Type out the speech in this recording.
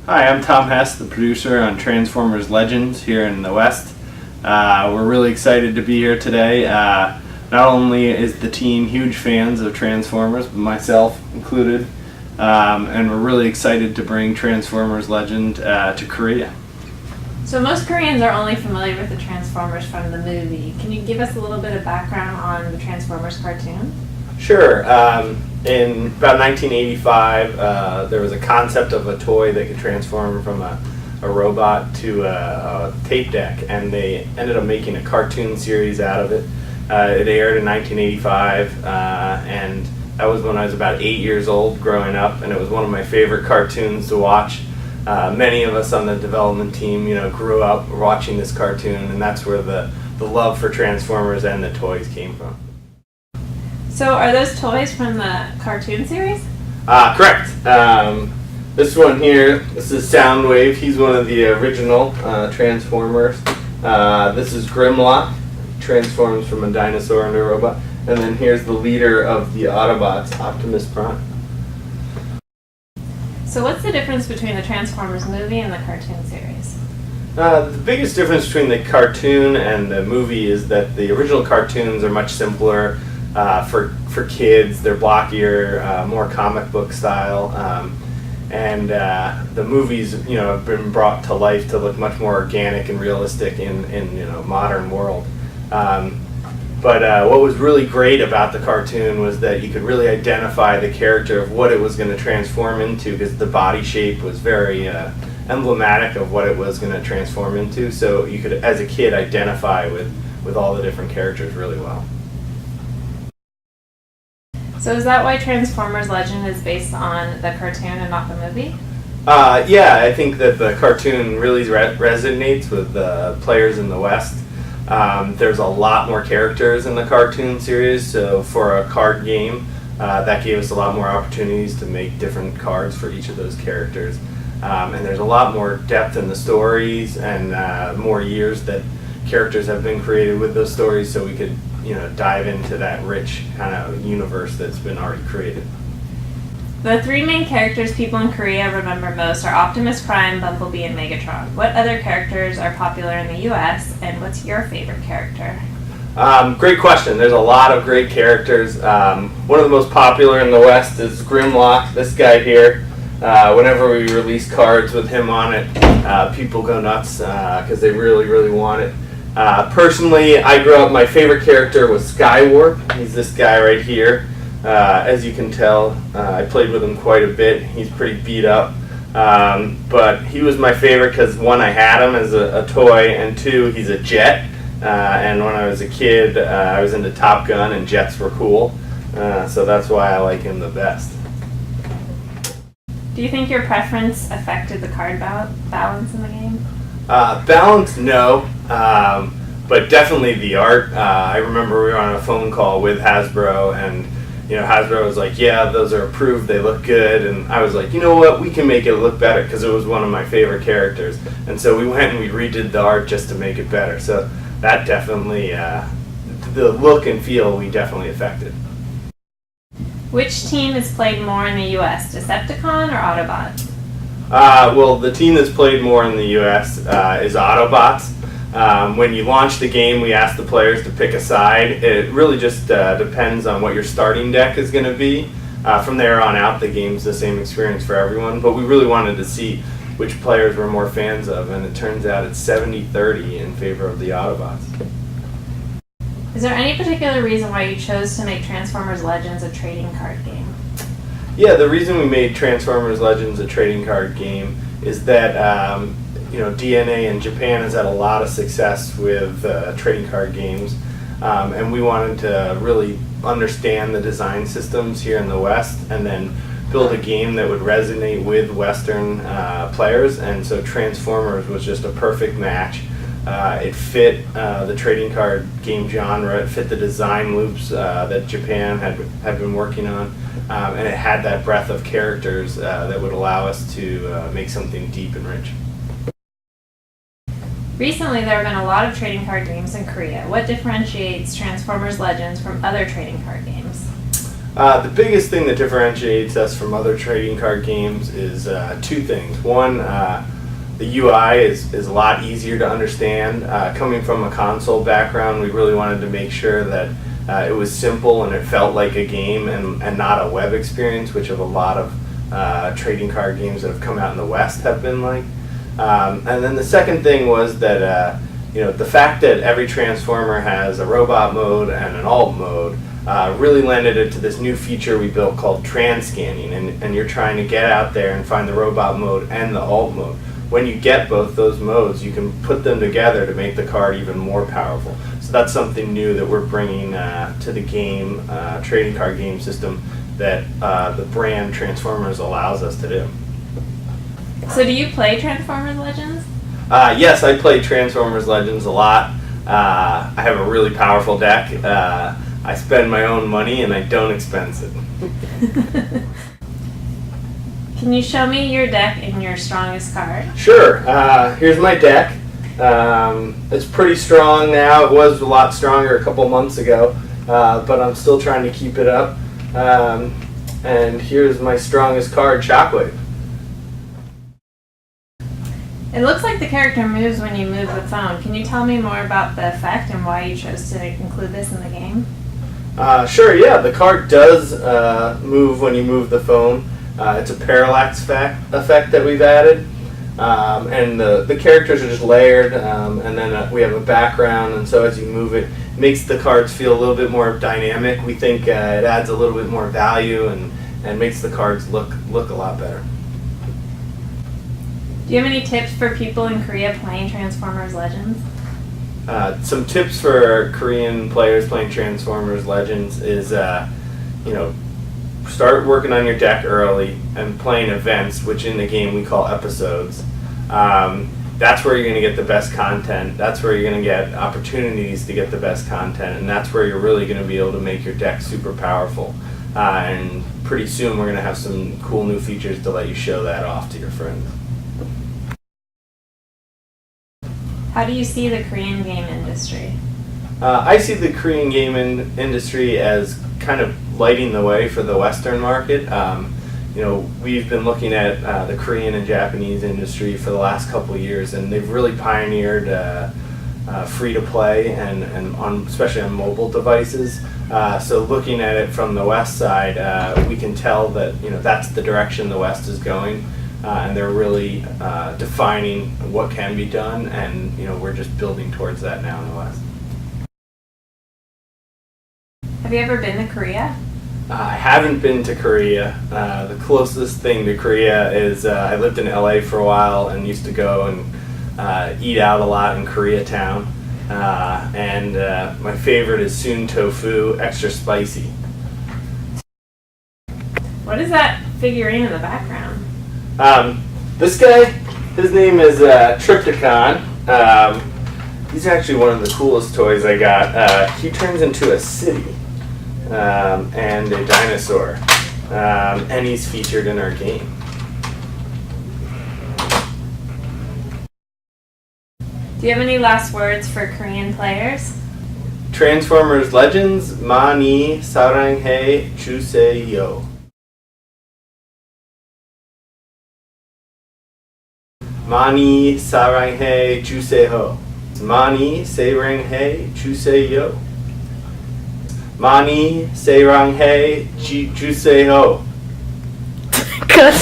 Hi, I'm Tom Hess, the producer on Transformers Legends here in the West. We're really excited to be here today. Not only is the team huge fans of Transformers, but myself included, and we're really excited to bring Transformers Legend to Korea. So most Koreans are only familiar with the Transformers from the movie. Can you give us a little bit of background on the Transformers cartoon? Sure. In about 1985, there was a concept of a toy that could transform from a robot to a tape deck, and they ended up making a cartoon series out of it. It aired in 1985, and that was when I was about 8 years old growing up, and it was one of my favorite cartoons to watch. Many of us on the development team, grew up watching this cartoon, and that's where the love for Transformers and the toys came from. So are those toys from the cartoon series? Correct. This one here, this is Soundwave. He's one of the original Transformers. This is Grimlock, transforms from a dinosaur into a robot. And then here's the leader of the Autobots, Optimus Prime. So what's the difference between the Transformers movie and the cartoon series? The biggest difference between the cartoon and the movie is that the original cartoons are much simpler for kids. They're blockier, more comic book style, and the movies, have been brought to life to look much more organic and realistic in modern world. But what was really great about the cartoon was that you could really identify the character of what it was going to transform into, because the body shape was very emblematic of what it was going to transform into. So you could, as a kid, identify with all the different characters really well. So is that why Transformers Legend is based on the cartoon and not the movie? Yeah, I think that the cartoon really resonates with the players in the West. There's a lot more characters in the cartoon series, so for a card game, that gave us a lot more opportunities to make different cards for each of those characters. And there's a lot more depth in the stories, and more years that characters have been created with those stories, so we could dive into that rich kind of universe that's been already created. The three main characters people in Korea remember most are Optimus Prime, Bumblebee, and Megatron. What other characters are popular in the US, and what's your favorite character? Great question. There's a lot of great characters. One of the most popular in the West is Grimlock, this guy here. Whenever we release cards with him on it, people go nuts because they really, really want it. Personally, I grew up, my favorite character was Skywarp. He's this guy right here. As you can tell, I played with him quite a bit. He's pretty beat up. But he was my favorite because, one, I had him as a toy, and two, he's a jet. And when I was a kid, I was into Top Gun, and jets were cool. So that's why I like him the best. Do you think your preference affected the card balance in the game? Balance, no. But definitely the art. I remember we were on a phone call with Hasbro, and Hasbro was like, yeah, those are approved, they look good, and I was like, you know what, we can make it look better, because it was one of my favorite characters, and so we went and we redid the art just to make it better. So that definitely, the look and feel, we definitely affected. Which team is played more in the US, Decepticon or Autobot? Well, the team that's played more in the US is Autobots. When you launch the game, we ask the players to pick a side. It really just depends on what your starting deck is going to be. From there on out, the game's the same experience for everyone, but we really wanted to see which players we're more fans of, and it turns out it's 70-30 in favor of the Autobots. Is there any particular reason why you chose to make Transformers Legends a trading card game? Yeah, the reason we made Transformers Legends a trading card game is that DNA in Japan has had a lot of success with trading card games, and we wanted to really understand the design systems here in the West and then build a game that would resonate with Western players, and so Transformers was just a perfect match. It fit the trading card game genre, it fit the design loops that Japan had been working on, and it had that breadth of characters that would allow us to make something deep and rich. Recently, there have been a lot of trading card games in Korea. What differentiates Transformers Legends from other trading card games? The biggest thing that differentiates us from other trading card games is two things. One, the UI is a lot easier to understand. Coming from a console background, we really wanted to make sure that it was simple and it felt like a game and not a web experience, which of a lot of trading card games that have come out in the West have been like. And then the second thing was that the fact that every Transformer has a robot mode and an alt mode really lended it to this new feature we built called trans-scanning, and you're trying to get out there and find the robot mode and the alt mode. When you get both those modes, you can put them together to make the card even more powerful. So that's something new that we're bringing to the game, trading card game system that the brand Transformers allows us to do. So do you play Transformers Legends? Yes, I play Transformers Legends a lot. I have a really powerful deck. I spend my own money and I don't expense it. Can you show me your deck and your strongest card? Sure. Here's my deck. It's pretty strong now. It was a lot stronger a couple months ago, but I'm still trying to keep it up. And here's my strongest card, Shockwave. It looks like the character moves when you move the phone. Can you tell me more about the effect and why you chose to include this in the game? Sure, yeah. The card does move when you move the phone. It's a parallax effect that we've added. And the characters are just layered, and then we have a background, and so as you move it, it makes the cards feel a little bit more dynamic. We think it adds a little bit more value and makes the cards look a lot better. Do you have any tips for people in Korea playing Transformers Legends? Some tips for Korean players playing Transformers Legends is, start working on your deck early and playing events, which in the game we call episodes. That's where you're going to get the best content. That's where you're going to get opportunities to get the best content, and that's where you're really going to be able to make your deck super powerful. And pretty soon we're going to have some cool new features to let you show that off to your friends. How do you see the Korean game industry? I see the Korean game industry as kind of lighting the way for the Western market. We've been looking at the Korean and Japanese industry for the last couple of years, and they've really pioneered free-to-play and especially on mobile devices. So looking at it from the West side, we can tell that that's the direction the West is going. And they're really defining what can be done, and we're just building towards that now in the West. Have you ever been to Korea? I haven't been to Korea. The closest thing to Korea is I lived in LA for a while and used to go and eat out a lot in Koreatown. And my favorite is soon tofu, extra spicy. What is that figurine in the background? This guy, his name is Triptychon. He's actually one of the coolest toys I got. He turns into a city and a dinosaur, and he's featured in our game. Do you have any last words for Korean players? Transformers Legends, 많이 사랑해 주세요. 많이 사랑해 주세요. 많이 사랑해 주세요. 많이 사랑해 주세요. Good.